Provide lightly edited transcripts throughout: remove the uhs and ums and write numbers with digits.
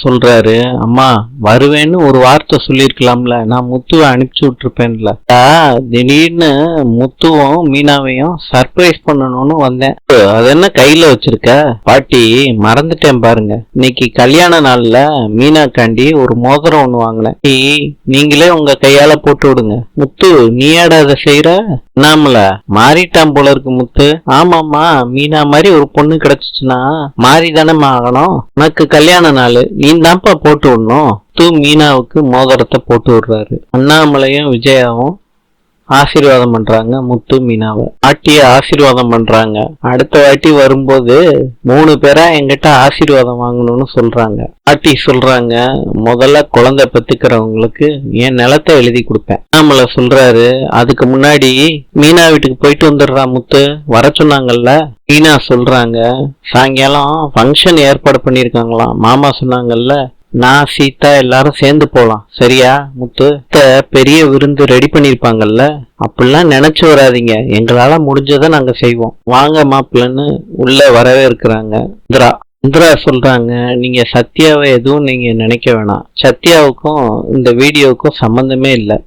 சொல்றாரு, அம்மா வருவேன்னு ஒரு வார்த்தை சொல்லிருக்கலாம்ல, நான் முத்துவை அனுப்பிச்சு விட்டுருப்பேன்ல. திடீர்னு முத்துவும் மீனாவையும் சர்ப்ரைஸ் பண்ணணும்னு வந்தேன். அது என்ன கையில வச்சிருக்க? பாட்டி மறந்துட்டேன் பாருங்க, இன்னைக்கு கல்யாண நாள்ல மீனாக்காண்டி ஒரு மோதிரம் ஒண்ணு வாங்கினேன். நீங்களே உங்க கையால போட்டு விடுங்க. முத்து நீயாட அதை செய்யற? நாமல மாறிட்டான் போல இருக்கு முத்து. ஆமாமா, மீனா மாதிரி ஒரு பொண்ணு கிடைச்சிச்சுன்னா மாறிதானே ஆகணும். உனக்கு கல்யாண நாள், நீ தான்ப்பா போட்டு விடணும். மீனாவுக்கு மோதிரத்தை போட்டு விடுறாரு. அண்ணாமலையும் விஜயாவும் ஆசீர்வாதம் பண்றாங்க முத்து மீனாவை. பாட்டிய ஆசீர்வாதம் பண்றாங்க. அடுத்த வாட்டி வரும்போது 3 பேரா என்கிட்ட ஆசீர்வாதம் வாங்கணும்னு சொல்றாங்க. பாட்டி சொல்றாங்க, முதல்ல குழந்தை பெத்துக்கிறவங்களுக்கு என் நிலத்தை எழுதி கொடுப்பேன். நம்மள சொல்றாரு, அதுக்கு முன்னாடி மீனா வீட்டுக்கு போயிட்டு வந்துடுறா முத்து, வர சொன்னாங்கல்ல. மீனா சொல்றாங்க, சாயங்காலம் ஃபங்க்ஷன் ஏற்பாடு பண்ணிருக்காங்களாம், மாமா சொன்னாங்கல்ல, நான் சீதா எல்லாரும் சேர்ந்து போலாம், சரியா முத்து? பெரிய விருந்து ரெடி பண்ணிருப்பாங்கல்ல, அப்படிலாம் நினைச்சு வராதிங்க, எங்களால முடிஞ்சதை நாங்க செய்வோம், வாங்க மாப்பிள்ளன்னு உள்ள வரவே இருக்கிறாங்க. இந்திரா சொல்றாங்க, நீங்க சத்யாவை எதுவும் நீங்க நினைக்க வேணாம், சத்யாவுக்கும் இந்த வீடியோவுக்கும் சம்பந்தமே இல்லை.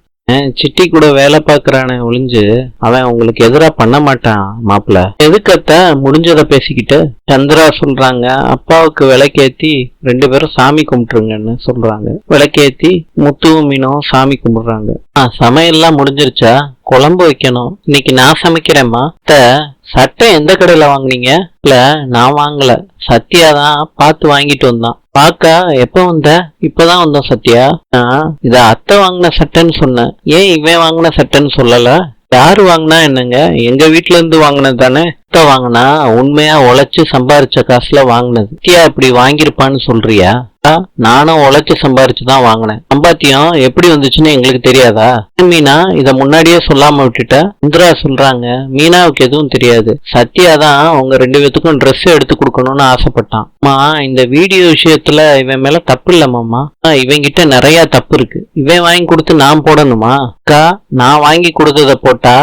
சிட்டி கூட வேலை பாக்குறானே ஒளிஞ்சு அவன் உங்களுக்கு எதிரா பண்ண மாட்டான் மாப்பிள்ள. எதுக்கத்த முடிஞ்சதை பேசிக்கிட்டு. சந்திரா சொல்றாங்க, அப்பாவுக்கு விளக்கேத்தி 2 பேரும் சாமி கும்பிட்டுருங்கன்னு சொல்றாங்க. விளக்கேத்தி முத்துவும் மீனும் சாமி கும்பிடுறாங்க. சமையல்லாம் முடிஞ்சிருச்சா? குழம்பு வைக்கணும், இன்னைக்கு நான் சமைக்கிறேம்மா. சட்டை எந்த கடையில வாங்குனீங்க? இல்ல நான் வாங்கல, சத்யா தான் பார்த்து வாங்கிட்டு வந்தான். பாக்கா எப்ப வந்த? இப்பதான் வந்தோம் சத்யா. இத அத்தை வாங்கின சட்டைன்னு சொன்னேன், ஏன் இவன் வாங்கின சட்டைன்னு சொல்லல? யாரு வாங்கினா என்னங்க, எங்க வீட்டுல இருந்து வாங்கினது தானே. அத்தை வாங்கினா உண்மையா உழைச்சு சம்பாரிச்ச காசுல வாங்கினது. சத்யா இப்படி வாங்கிருப்பான்னு சொல்றியா? நானும் உழைச்சு சம்பாரிச்சுதான் வாங்கினேன். சம்பாத்தியம் எப்படி வந்துச்சுன்னு எங்களுக்கு தெரியாதா? மீனா இத முன்னாடியே சொல்லாம விட்டுட்ட. இந்திரா சொல்றாங்க, மீனாவுக்கு எதுவும் தெரியாது, சத்யா தான் உங்க 2 பேத்துக்கும் ட்ரெஸ் எடுத்து கொடுக்கணும்னு ஆசைப்பட்டான். இந்த வீடியோ விஷயத்துல இவன் மேல தப்பு இல்லமாமா, இவங்கிட்ட நிறைய தப்பு இருக்கு. இவன் வாங்கி கொடுத்து நான் போடணுமா? அக்கா, நான் வாங்கி கொடுத்தத போட்டா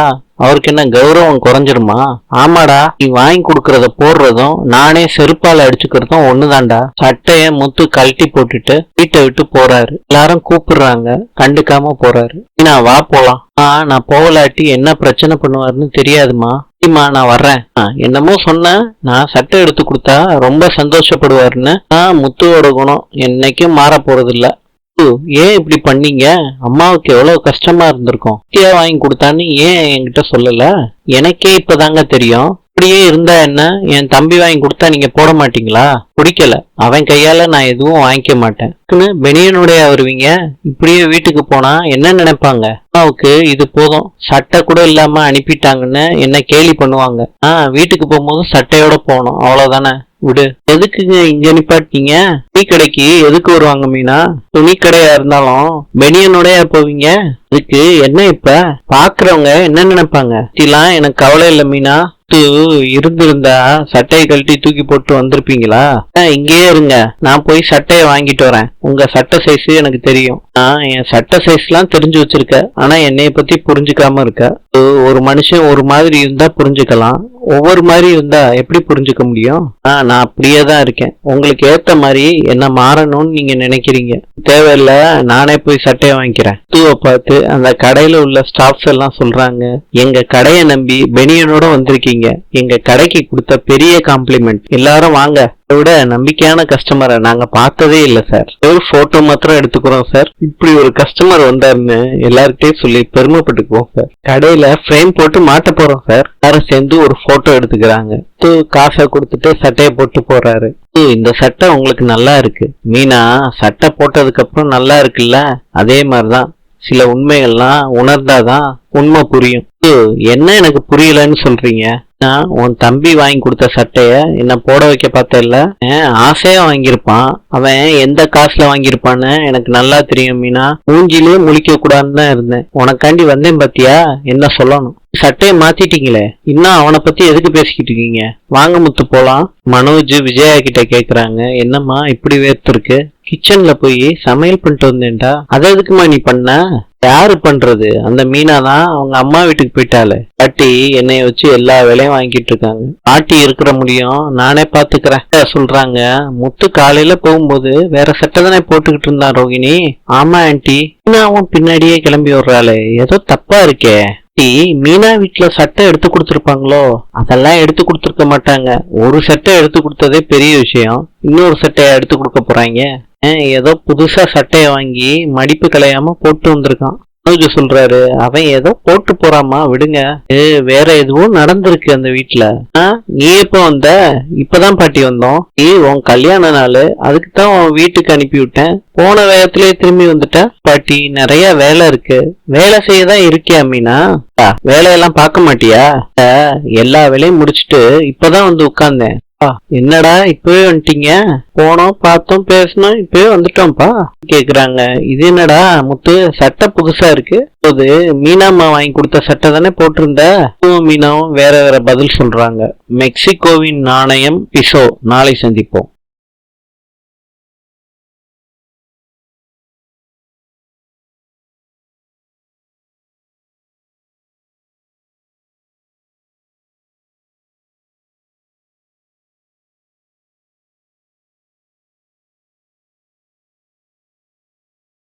அவருக்கு என்ன கௌரவம் குறைஞ்சிருமா? ஆமாடா, நீ வாங்கி கொடுக்கறத போடுறதும் நானே செருப்பால அடிச்சுக்கிறதும் ஒண்ணுதான்டா. சட்டைய முத்து கழட்டி போட்டுட்டு வீட்டை விட்டு போறாரு. எல்லாரும் கூப்பிடுறாங்க, கண்டுக்காம போறாரு. நான் வா போலாம். நான் போகலாட்டி என்ன பிரச்சனை பண்ணுவாருன்னு தெரியாதுமா. நான் வர்றேன். என்னமோ சொன்ன, நான் சட்டை எடுத்து கொடுத்தா ரொம்ப சந்தோஷப்படுவாருன்னு. முத்துவோட குணம் என்னைக்கும் மாற போறது இல்ல. ஏன் இப்படி பண்ணீங்க? அம்மாவுக்கு எவ்வளவு கஷ்டமா இருந்திருக்கும். வாங்கி கொடுத்தான்னு ஏன் என்கிட்ட சொல்லல? எனக்கே இப்பதாங்க தெரியும். இப்படியே இருந்தா என்ன, என் தம்பி வாங்கி கொடுத்தா நீங்க போட மாட்டீங்களா? பிடிக்கல, அவன் கையால நான் எதுவும் வாங்கிக்க மாட்டேன். பெனியனுடைய வருவீங்க, இப்படியே வீட்டுக்கு போனா என்ன நினைப்பாங்க? அம்மாவுக்கு இது போதும், சட்டை கூட இல்லாம அனுப்பிட்டாங்கன்னு என்ன கேலி பண்ணுவாங்க. வீட்டுக்கு போகும்போது சட்டையோட போகணும், அவ்வளவுதானே. விடு, எதுக்குங்க இங்க நிப்பாட்டீங்க? துணி கடைக்கு எதுக்கு வருவாங்க மீனா? துணி கடையா இருந்தாலும் பெனியனோடய போவீங்க, அதுக்கு என்ன இப்ப? பாக்குறவங்க என்ன நினைப்பாங்க? இதெல்லாம் எனக்கு கவலை இல்லை மீனா. இருந்திருந்தா சட்டையை கழட்டி தூக்கி போட்டு வந்திருப்பீங்களா? இங்கேயே இருங்க, நான் போய் சட்டையை வாங்கிட்டு வரேன். உங்க சட்டை சைஸ் எனக்கு தெரியும். என் சட்டை சைஸ் எல்லாம் தெரிஞ்சு வச்சிருக்க, ஆனா என்னைய பத்தி புரிஞ்சுக்காம இருக்க. ஒரு மனுஷன் ஒரு மாதிரி இருந்தா புரிஞ்சுக்கலாம், ஒவ்வொரு மாதிரி இருந்தா எப்படி புரிஞ்சுக்க முடியும்? நான் அப்படியே தான் இருக்கேன். உங்களுக்கு ஏத்த மாதிரி என்ன மாறணும்னு நீங்க நினைக்கிறீங்க. தேவையில்ல, நானே போய் சட்டையை வாங்கிக்கிறேன். தூவை பார்த்து அந்த கடையில உள்ள ஸ்டாஃப்ஸ் எல்லாம் சொல்றாங்க, எங்க கடையை நம்பி பெனியனோட வந்திருக்கீங்க, எங்க கடைக்கு கொடுத்த பெரிய காம்ப்ளிமெண்ட். எல்லாரும் வாங்க, விட நம்பிக்கையான கஸ்டமரை நாங்க பார்த்ததே இல்ல சார். ஒரு போட்டோ மாத்திரம் எடுத்துக்கிறோம் சார். இப்படி ஒரு கஸ்டமர் வந்தாருன்னு எல்லார்கிட்டையும் சொல்லி பெருமைப்பட்டுக்குவோம் சார். கடையில ஃப்ரேம் போட்டு மாட்ட போறோம் சார். எல்லாரும் சேர்ந்து ஒரு போட்டோ எடுத்துக்கிறாங்க. காசை கொடுத்துட்டு சட்டையை போட்டு போறாரு. இந்த சட்டை உங்களுக்கு நல்லா இருக்கு. மீனா சட்டை போட்டதுக்கு அப்புறம் நல்லா இருக்குல்ல, அதே மாதிரிதான் சில உண்மைகள்லாம் உணர்ந்தாதான் உண்மை புரியும். என்ன எனக்கு புரியலன்னு சொல்றீங்க? உன் தம்பி வாங்கி கொடுத்த சட்டைய என்ன போட வைக்க பார்த்தல, ஆசையா வாங்கியிருப்பான். அவன் எந்த காசுல வாங்கியிருப்பான்னு எனக்கு நல்லா தெரியும் மீனா. மூஞ்சிலே முழிக்க கூடாதுன்னு தான் இருந்தேன், உனக்காண்டி வந்தேன் பாத்தியா. என்ன சொல்லணும்? சட்டையை மாத்திட்டீங்களே, இன்னும் அவனை பத்தி எதுக்கு பேசிக்கிட்டு இருக்கீங்க? வாங்க முத்து போலாம். மனோஜ் விஜயா கிட்ட கேக்குறாங்க, என்னம்மா இப்படி வேர்த்து இருக்கு? கிச்சன்ல போய் சமையல் பண்ணிட்டு வந்தேன்டா. அதை எதுக்குமா நீ பண்ண? யாரு பண்றது? அந்த மீனா தான் அவங்க அம்மா வீட்டுக்கு போயிட்டாளே. பாட்டி என்னைய வச்சு எல்லா வேலையும் வாங்கிட்டு இருக்காங்க. பாட்டி இருக்கிற முடியும் நானே பாத்துக்கிறேன் சொல்றாங்க. முத்து காலையில போகும்போது வேற சட்டை தானே போட்டுக்கிட்டு இருந்தான் ரோகிணி. ஆமா ஆன்ட்டி. மீனாவும் பின்னாடியே கிளம்பி வர்றாளே, ஏதோ தப்பா இருக்கே. மீனா வீட்டுல சட்டை எடுத்து கொடுத்துருப்பாங்களோ? அதெல்லாம் எடுத்து கொடுத்துருக்க மாட்டாங்க. ஒரு சட்டை எடுத்து கொடுத்ததே பெரிய விஷயம், இன்னொரு சட்டையை எடுத்து கொடுக்க போறாங்க. ஏதோ புதுசா சட்டைய வாங்கி மடிப்பு கலையாம போட்டு வந்திருக்கான். மனோஜ் சொல்றாரு, அவன் ஏதோ போட்டு போறாமா, விடுங்க. வேற எதுவும் நடந்திருக்கு அந்த வீட்டுல. நீ எப்ப வந்த? இப்பதான் பாட்டி வந்தோம். உன் கல்யாண நாள், அதுக்கு தான் உன் வீட்டுக்கு அனுப்பி விட்டேன். போன வேகத்திலே திரும்பி வந்துட்ட. பாட்டி நிறைய வேலை இருக்கு. வேலை செய்யதான் இருக்கியா மீனா? வேலையெல்லாம் பார்க்க மாட்டியா? எல்லா வேலையும் முடிச்சுட்டு இப்பதான் வந்து உட்கார்ந்தேன். என்னடா இப்பவே வந்துட்டீங்க? போனோம், பார்த்தோம், பேசணும், இப்பவே வந்துட்டோம்ப்பா கேக்குறாங்க. இது என்னடா முத்து, சட்டை புதுசா இருக்கு. அது மீனாம்மா வாங்கி கொடுத்த சட்டை தானே போட்டிருந்த. மீனாவும் வேற வேற பதில் சொல்றாங்க. மெக்சிகோவின் நாணயம் பிசோ. நாளை சந்திப்போம்.